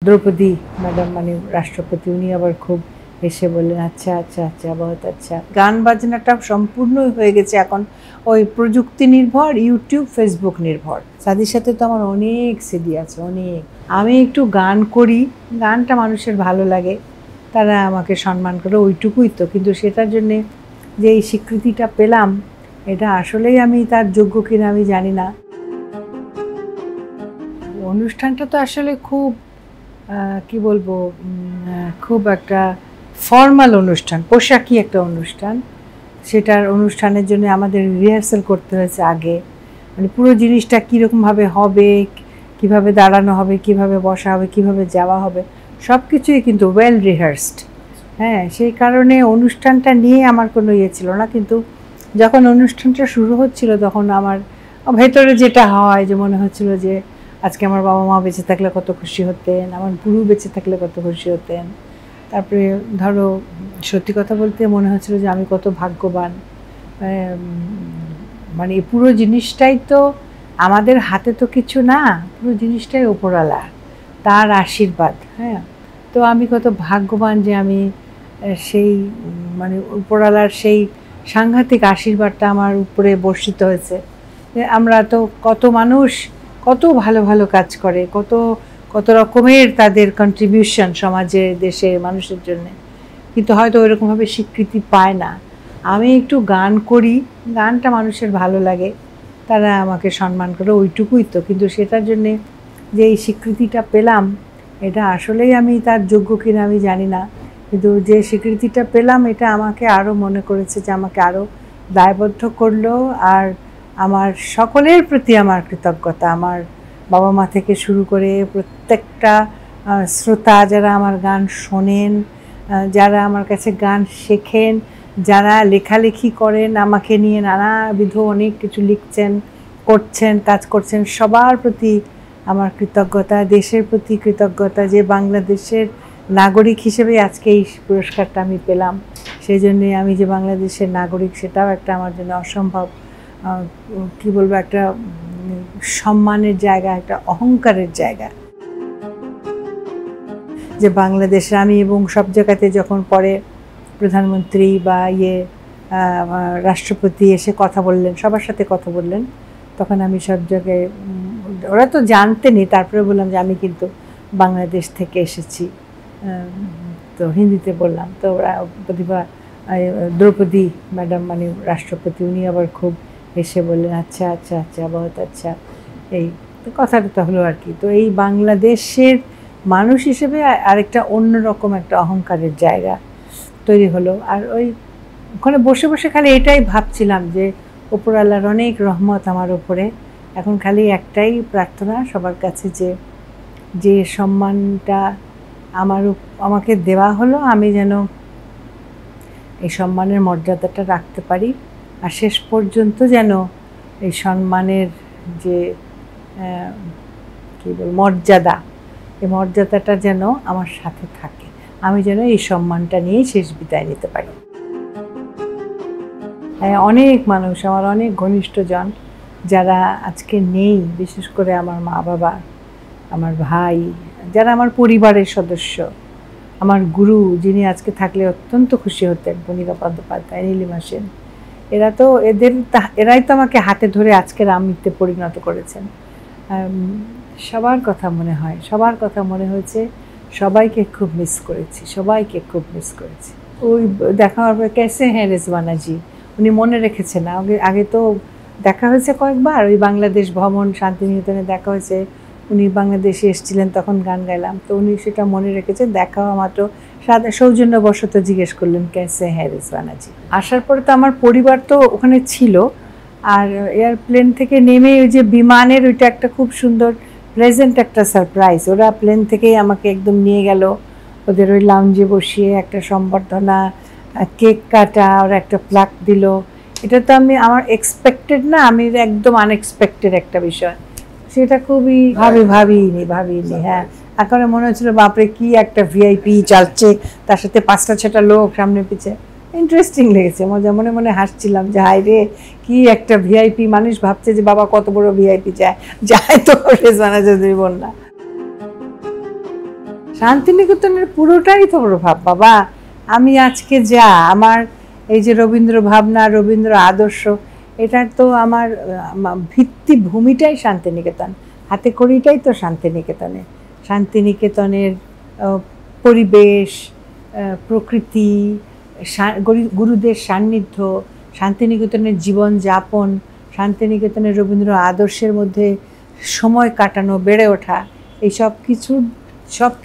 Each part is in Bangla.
দ্রৌপদী ম্যাডাম মানে রাষ্ট্রপতি, উনি আবার খুব এসে বললেন আচ্ছা আচ্ছা আচ্ছা বহুত আচ্ছা। গান বাজনাটা সম্পূর্ণ হয়ে গেছে এখন ওই প্রযুক্তি নির্ভর, ইউটিউব ফেসবুক নির্ভর। তাদের সাথে তো আমার অনেক সিডি আছে, অনেক। আমি একটু গান করি, গানটা মানুষের ভালো লাগে, তারা আমাকে সম্মান করে, ওইটুকুই তো। কিন্তু সেটার জন্যে যে এই স্বীকৃতিটা পেলাম, এটা আসলেই আমি তার যোগ্য কিনা আমি জানি না। অনুষ্ঠানটা তো আসলে খুব কি বলবো, খুব একটা ফর্মাল অনুষ্ঠান, পোশাকি একটা অনুষ্ঠান। সেটার অনুষ্ঠানের জন্য আমাদের রিহার্সাল করতে হয়েছে আগে, মানে পুরো জিনিসটা কীরকমভাবে হবে, কিভাবে দাঁড়ানো হবে, কিভাবে বসা হবে, কিভাবে যাওয়া হবে, সব কিছুই কিন্তু ওয়েল রিহার্সড। হ্যাঁ, সেই কারণে অনুষ্ঠানটা নিয়ে আমার কোনো ইয়ে ছিল না। কিন্তু যখন অনুষ্ঠানটা শুরু হচ্ছিল তখন আমার ভেতরে যেটা হয়, যে মনে হচ্ছিল যে আজকে আমার বাবা মা বেঁচে থাকলে কত খুশি হতেন, আমার গুরু বেঁচে থাকলে কত খুশি হতেন। তারপরে ধরো সত্যি কথা বলতে মনে হচ্ছিল যে আমি কত ভাগ্যবান, মানে পুরো জিনিসটাই তো আমাদের হাতে তো কিছু না, পুরো জিনিসটাই ওপরওয়ালা, তার আশীর্বাদ। হ্যাঁ, তো আমি কত ভাগ্যবান যে আমি সেই মানে উপরওয়ালার সেই সাংঘাতিক আশীর্বাদটা আমার উপরে বর্ষিত হয়েছে। আমরা তো কত মানুষ কত ভালো ভালো কাজ করে, কত কত রকমের তাদের কন্ট্রিবিউশন সমাজে, দেশে, মানুষের জন্য, কিন্তু হয়তো ওইরকমভাবে স্বীকৃতি পায় না। আমি একটু গান করি, গানটা মানুষের ভালো লাগে, তারা আমাকে সম্মান করে, ওইটুকুই তো। কিন্তু সেটার জন্যে যে এই স্বীকৃতিটা পেলাম, এটা আসলেই আমি তার যোগ্য কিনা আমি জানি না। কিন্তু যে স্বীকৃতিটা পেলাম, এটা আমাকে আরও মনে করেছে যে আমাকে আরও দায়বদ্ধ করলো। আর আমার সকলের প্রতি আমার কৃতজ্ঞতা, আমার বাবা মা থেকে শুরু করে প্রত্যেকটা শ্রোতা, যারা আমার গান শোনেন, যারা আমার কাছে গান শেখেন, যারা লেখালেখি করেন, আমাকে নিয়ে নানাবিধ অনেক কিছু লিখছেন, করছেন, কাজ করছেন, সবার প্রতি আমার কৃতজ্ঞতা, দেশের প্রতি কৃতজ্ঞতা যে বাংলাদেশের নাগরিক হিসেবে আজকে এই পুরস্কারটা আমি পেলাম। সেই জন্যে আমি যে বাংলাদেশের নাগরিক, সেটাও একটা আমার জন্য অসম্ভব কি বলবো, একটা সম্মানের জায়গা, একটা অহংকারের জায়গা যে বাংলাদেশে আমি। এবং সব জায়গাতে যখন পরে প্রধানমন্ত্রী বা রাষ্ট্রপতি এসে কথা বললেন, সবার সাথে কথা বললেন, তখন আমি সব জায়গায়, ওরা তো জানতেনই, তারপরে বললাম যে আমি কিন্তু বাংলাদেশ থেকে এসেছি, তো হিন্দিতে বললাম। তো ওরা প্রতিভা দ্রৌপদী ম্যাডাম মানে রাষ্ট্রপতি, উনি আবার খুব এসে বললেন আচ্ছা আচ্ছা আচ্ছা বহুত আচ্ছা। এই কথাটা তো হলো আর কি। তো এই বাংলাদেশের মানুষ হিসেবে আরেকটা অন্যরকম একটা অহংকারের জায়গা তৈরি হলো। আর ওখানে বসে বসে খালি এটাই ভাবছিলাম যে উপরওয়ালার অনেক রহমত আমার উপরে। এখন খালি একটাই প্রার্থনা সবার কাছে, যে সম্মানটা আমাকে দেওয়া হলো, আমি যেন এই সম্মানের মর্যাদাটা রাখতে পারি, আর শেষ পর্যন্ত যেন এই সম্মানের যে কী বল মর্যাদা, এই মর্যাদাটা যেন আমার সাথে থাকে, আমি যেন এই সম্মানটা নিয়েই শেষ বিদায় নিতে পারি। অনেক মানুষ, আমার অনেক ঘনিষ্ঠজন যারা আজকে নেই, বিশেষ করে আমার মা বাবা, আমার ভাই, যারা আমার পরিবারের সদস্য, আমার গুরু যিনি আজকে থাকলে অত্যন্ত খুশি হতেন, বনিকা বন্দ্যোপাধ্যায়, নীলিমা সেন, এরাই তো আমাকে হাতে ধরে আজকের আমিতে পরিণত করেছেন। সবার কথা মনে হয়, সবার কথা মনে হয়েছে, সবাইকে খুব মিস করেছি, সবাইকে খুব মিস করেছি। ওই দেখা হওয়ার পর কেসে হ্যাঁ রেজওয়ানাজি, উনি মনে রেখেছেন। আগে তো দেখা হয়েছে কয়েকবার, ওই বাংলাদেশ ভবন শান্তিনিকেতনে দেখা হয়েছে, উনি বাংলাদেশে এসেছিলেন, তখন গান গাইলাম, তো উনি সেটা মনে রেখেছেন। দেখা হওয়া মাত্র সৌজন্যবশত জিজ্ঞেস করলেন কেসে হ্যাঁ রেজওয়ানাজি। আসার পরে তো আমার পরিবার তো ওখানে ছিল, আর এয়ারপ্লেন থেকে নেমে ওই যে বিমানের ওইটা একটা খুব সুন্দর প্লেজেন্ট একটা সারপ্রাইজ। ওরা প্লেন থেকেই আমাকে একদম নিয়ে গেল, ওদের ওই লাউঞ্জে বসিয়ে একটা সম্বর্ধনা, কেক কাটা, ওরা একটা প্লাক দিল। এটা তো আমার এক্সপেক্টেড না, আমি একদম আনএক্সপেক্টেড একটা বিষয়, সেটা খুবই ভাবিনি। হ্যাঁ, এখন মনে হচ্ছিল বাপরে কি একটা ভিআইপি চালছে, তার সাথে 5-6টা লোক সামনে পিছে। ইন্টারেস্টিং লেগেছে, মনে মনে হাসছিলাম যে হায় রে, কি একটা ভিআইপি। মানুষ ভাবছে যে বাবা কত বড় ভিআইপি, যায় তো রেজওয়ানা চৌধুরী বন্যা। শান্তিনিকেতনের পুরোটাই তো প্রভাব বাবা। আমি আজকে যা আমার এই যে রবীন্দ্র ভাবনা, রবীন্দ্র আদর্শ, এটার তো আমার ভিত্তিভূমিটাই শান্তিনিকেতন, হাতে খড়িটাই তো শান্তিনিকেতনে। শান্তিনিকেতনের পরিবেশ, প্রকৃতি, গুরুদের সান্নিধ্য, শান্তিনিকেতনের জীবনযাপন, শান্তিনিকেতনের রবীন্দ্র আদর্শের মধ্যে সময় কাটানো, বেড়ে ওঠা, এই সব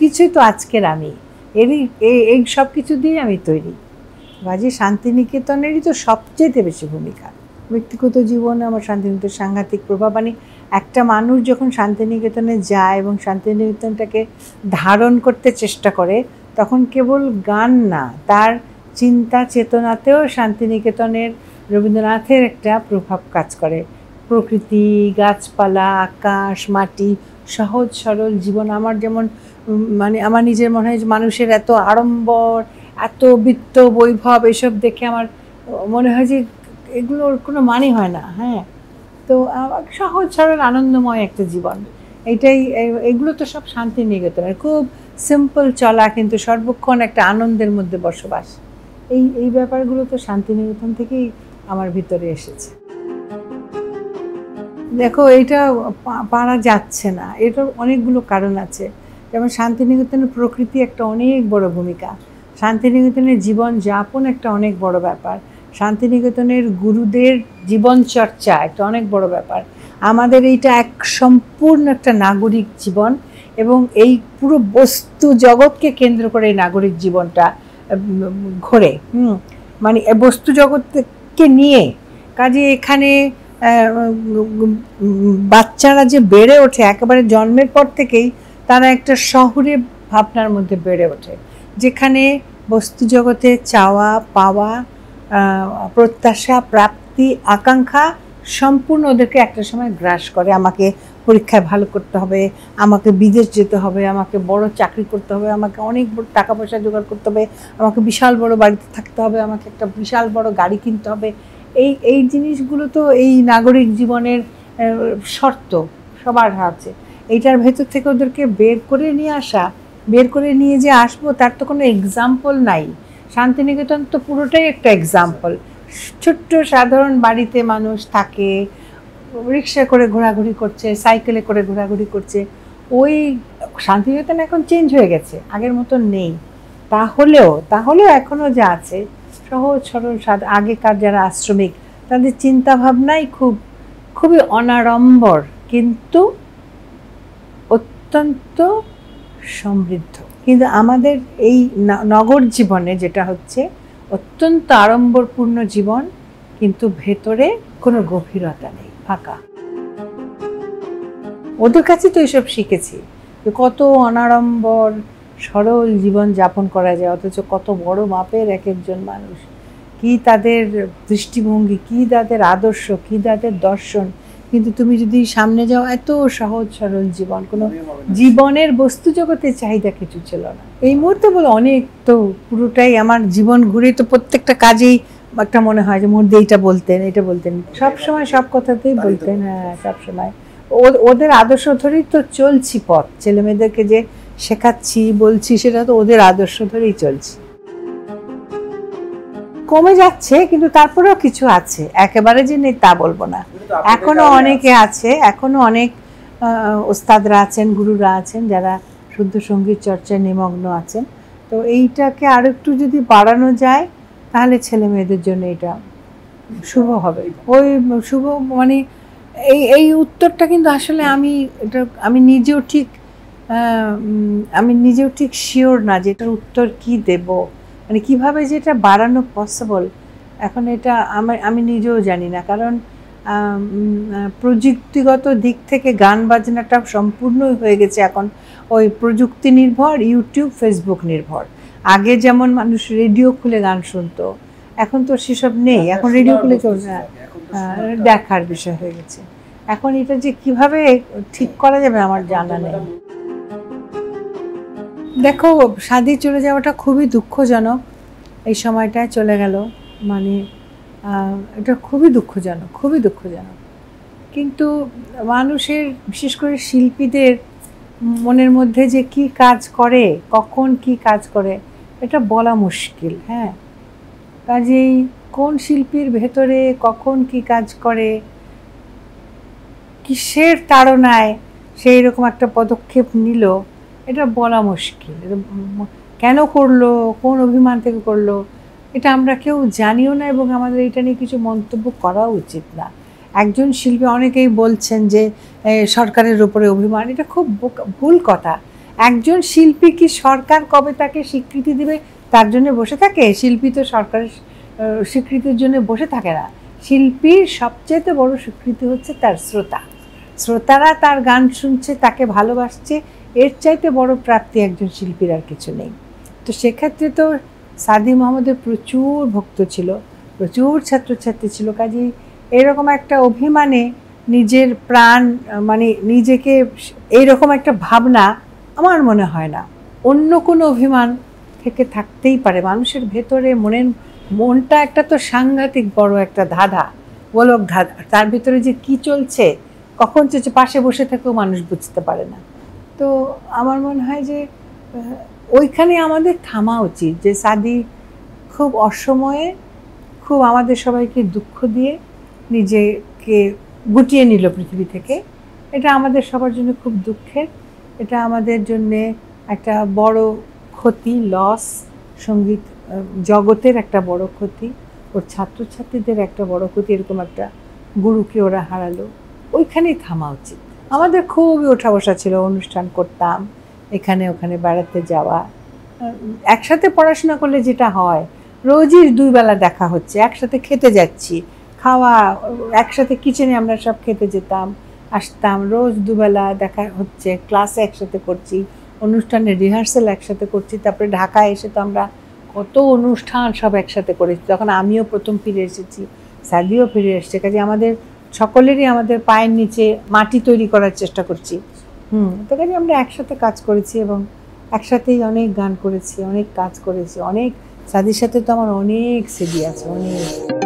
কিছুই তো আজকের আমি, এই সব কিছু দিয়ে আমি তৈরি। কাজে শান্তিনিকেতনেরই তো সবচেয়ে বেশি ভূমিকা। ব্যক্তিগত জীবনে আমার শান্তিনিকেতন সাংঘাতিক প্রভাব। মানে একটা মানুষ যখন শান্তিনিকেতনে যায় এবং শান্তিনিকেতনটাকে ধারণ করতে চেষ্টা করে, তখন কেবল গান না, তার চিন্তা চেতনাতেও শান্তিনিকেতনের, রবীন্দ্রনাথের একটা প্রভাব কাজ করে। প্রকৃতি, গাছপালা, আকাশ, মাটি, সহজ সরল জীবন। আমার যেমন মানে আমার নিজের মনে হয় যে মানুষের এত আড়ম্বর, এত বিত্ত বৈভব, এসব দেখে আমার মনে হয় যে এগুলোর কোনো মানে হয় না। হ্যাঁ, তো সহজ সরল আনন্দময় একটা জীবন, এগুলো তো সব শান্তিনিকেতনের। খুব সিম্পল চলা, কিন্তু সর্বক্ষণ একটা আনন্দের মধ্যে বসবাস। এই ব্যাপারগুলো তো শান্তিনিকেতন থেকেই আমার ভিতরে এসেছে। দেখো, এটা পারা যাচ্ছে না, এটার অনেকগুলো কারণ আছে। যেমন শান্তিনিকেতনের প্রকৃতি একটা অনেক বড় ভূমিকা, শান্তিনিকেতনের জীবনযাপন একটা অনেক বড় ব্যাপার, শান্তিনিকেতনের গুরুদের জীবনচর্চা একটা অনেক বড় ব্যাপার। আমাদের এইটা এক সম্পূর্ণ একটা নাগরিক জীবন, এবং এই পুরো বস্তু জগৎকে কেন্দ্র করে এই নাগরিক জীবনটা ঘোরে। মানে বস্তু জগৎকে নিয়ে। কাজে এখানে বাচ্চারা যে বেড়ে ওঠে, একেবারে জন্মের পর থেকেই তারা একটা শহুরে ভাবনার মধ্যে বেড়ে ওঠে, যেখানে বস্তু জগতে চাওয়া পাওয়া, প্রত্যাশা, প্রাপ্তি, আকাঙ্ক্ষা সম্পূর্ণ ওদেরকে একটা সময় গ্রাস করে। আমাকে পরীক্ষায় ভালো করতে হবে, আমাকে বিদেশ যেতে হবে, আমাকে বড় চাকরি করতে হবে, আমাকে অনেক বড় টাকা পয়সা জোগাড় করতে হবে, আমাকে বিশাল বড় বাড়িতে থাকতে হবে, আমাকে একটা বিশাল বড় গাড়ি কিনতে হবে। এই জিনিসগুলো তো এই নাগরিক জীবনের শর্ত সবার আছে। এইটার ভেতর থেকে ওদেরকে বের করে নিয়ে যে আসবো, তার তো কোনো এক্সাম্পল নাই। শান্তিনিকেতন তো পুরোটাই একটা এক্সাম্পল। ছোট্ট সাধারণ বাড়িতে মানুষ থাকে, রিক্সা করে ঘোরাঘুরি করছে, সাইকেলে করে ঘোরাঘুরি করছে। ওই শান্তিনিকেতন এখন চেঞ্জ হয়ে গেছে, আগের মতো নেই। তাহলেও এখনও যা আছে সহজ সরল আগেকার যারা আশ্রমিক, তাদের চিন্তা ভাবনাই খুবই অনাড়ম্বর, কিন্তু অত্যন্ত সমৃদ্ধ। কিন্তু আমাদের এই নগর জীবনে যেটা হচ্ছে অত্যন্ত আড়ম্বরপূর্ণ জীবন, কিন্তু ভেতরে কোনো গভীরতা নেই, ফাঁকা। ওদের কাছে তো এইসব শিখেছি, যে কত অনাড়ম্বর সরল জীবন যাপন করা যায়, অথচ কত বড় মাপের এক একজন মানুষ, কি তাদের দৃষ্টিভঙ্গি, কি তাদের আদর্শ, কি তাদের দর্শন। কিন্তু তুমি যদি সামনে যাও, এত সহজ সরল জীবন, কোনো জীবনের বস্তু জগতের চাহিদা কিছু ছিল না। এই মুহূর্তে বলে অনেক, তো পুরোটাই আমার জীবন ঘুরে তো প্রত্যেকটা কাজেই একটা মনে হয় যে মধ্যে এটা বলতেন, সবসময় সব কথাতেই বলতেন। হ্যাঁ, সবসময় ওদের আদর্শ ধরেই তো চলছি পথ। ছেলে মেয়েদেরকে যে শেখাচ্ছি, বলছি, সেটা তো ওদের আদর্শ ধরেই চলছি। কমে যাচ্ছে, কিন্তু তারপরেও কিছু আছে, একেবারে যে নেই তা বলবো না। এখনো অনেকে আছে, এখনো অনেক ওস্তাদরা আছেন, গুরুরা আছেন, যারা শুদ্ধ সঙ্গীত চর্চায় নিমগ্ন আছেন। তো এইটাকে আরো একটু যদি বাড়ানো যায়, তাহলে ছেলে মেয়েদের জন্য এটা শুভ হবে। ওই শুভ মানে এই উত্তরটা কিন্তু আসলে আমি নিজেও ঠিক শিওর না যে এটার উত্তর কি দেব, মানে কিভাবে যেটা বাড়ানো পসিবল। এখন এটা আমি নিজেও জানি না, কারণ প্রযুক্তিগত দিক থেকে গান বাজনাটা সম্পূর্ণই হয়ে গেছে এখন ওই প্রযুক্তি নির্ভর, ইউটিউব, ফেসবুক নির্ভর। আগে যেমন মানুষ রেডিও খুলে গান শুনতো, এখন তো সেসব নেই। এখন রেডিও খুলে দেখার বিষয় হয়ে গেছে। এখন এটা যে কিভাবে ঠিক করা যাবে আমার জানা নেই। দেখো, স্বাধীন চলে যাওয়াটা খুবই দুঃখজনক, এই সময়টায় চলে গেল, মানে এটা খুবই দুঃখজনক। কিন্তু মানুষের, বিশেষ করে শিল্পীদের মনের মধ্যে যে কি কাজ করে, কখন কি কাজ করে, এটা বলা মুশকিল। হ্যাঁ, কাজেই কোন শিল্পীর ভেতরে কখন কি কাজ করে, কিসের তাড়নায় সেই রকম একটা পদক্ষেপ নিল, এটা বলা মুশকিল। কেন করলো, কোন অভিমান থেকে করলো, এটা আমরা কেউ জানিও না, এবং আমাদের এটা নিয়ে কিছু মন্তব্য করা উচিত না। একজন শিল্পী, অনেকেই বলছেন যে সরকারের উপরে অভিমান, এটা খুব ভুল কথা। একজন শিল্পী কি সরকার কবে তাকে স্বীকৃতি দিবে তার জন্য বসে থাকে? শিল্পী তো সরকারের স্বীকৃতির জন্য বসে থাকে না। শিল্পীর সবচেয়ে বড় স্বীকৃতি হচ্ছে তার শ্রোতা। শ্রোতারা তার গান শুনছে, তাকে ভালোবাসছে, এর চাইতে বড় প্রাপ্তি একজন শিল্পীর আর কিছু নেই। তো সেক্ষেত্রে তো সাদি মাহমুদের প্রচুর ভক্ত ছিল, প্রচুর ছাত্রছাত্রী ছিল। কাজেই এরকম একটা অভিমানে নিজের প্রাণ, মানে নিজেকে, এইরকম একটা ভাবনা আমার মনে হয় না। অন্য কোনো অভিমান থেকে থাকতেই পারে মানুষের ভেতরে। মনটা একটা তো সাংঘাতিক বড় একটা ধাঁধা, গোলক ধাঁধা। তার ভিতরে যে কি চলছে, কখন চলছে, পাশে বসে থেকেও মানুষ বুঝতে পারে না। তো আমার মনে হয় যে ওইখানে আমাদের থামা উচিত, যে সাদি খুব অসময়ে খুব আমাদের সবাইকে দুঃখ দিয়ে নিজেকে গুটিয়ে নিল পৃথিবী থেকে। এটা আমাদের সবার জন্য খুব দুঃখের। এটা আমাদের জন্যে একটা বড় ক্ষতি, লস, সঙ্গীত জগতের একটা বড় ক্ষতি, ওর ছাত্রছাত্রীদের একটা বড় ক্ষতি। এরকম একটা গুরুকে ওরা হারালো, ওইখানেই থামা উচিত। আমাদের খুবই ওঠা বসা ছিল, অনুষ্ঠান করতাম, এখানে ওখানে বেড়াতে যাওয়া, একসাথে পড়াশোনা করলে যেটা হয়, রোজই 2 বেলা দেখা হচ্ছে, একসাথে খেতে যাচ্ছি, খাওয়া একসাথে, কিচেনে আমরা সব খেতে যেতাম, আসতাম, রোজ 2 বেলা দেখা হচ্ছে, ক্লাসে একসাথে করছি, অনুষ্ঠানের রিহার্সাল একসাথে করছি। তারপরে ঢাকায় এসে তো আমরা কত অনুষ্ঠান সব একসাথে করেছি। তখন আমিও প্রথম ফিরে এসেছি, সাদিও ফিরে এসছে। কাজে আমাদের সকলেরই আমাদের পায়ের নিচে মাটি তৈরি করার চেষ্টা করছি। তো কাজে আমরা একসাথে কাজ করেছি, এবং একসাথেই অনেক গান করেছি, অনেক কাজ করেছি, অনেক। সাদির সাথে তো আমার অনেক সিডি আছে, অনেক।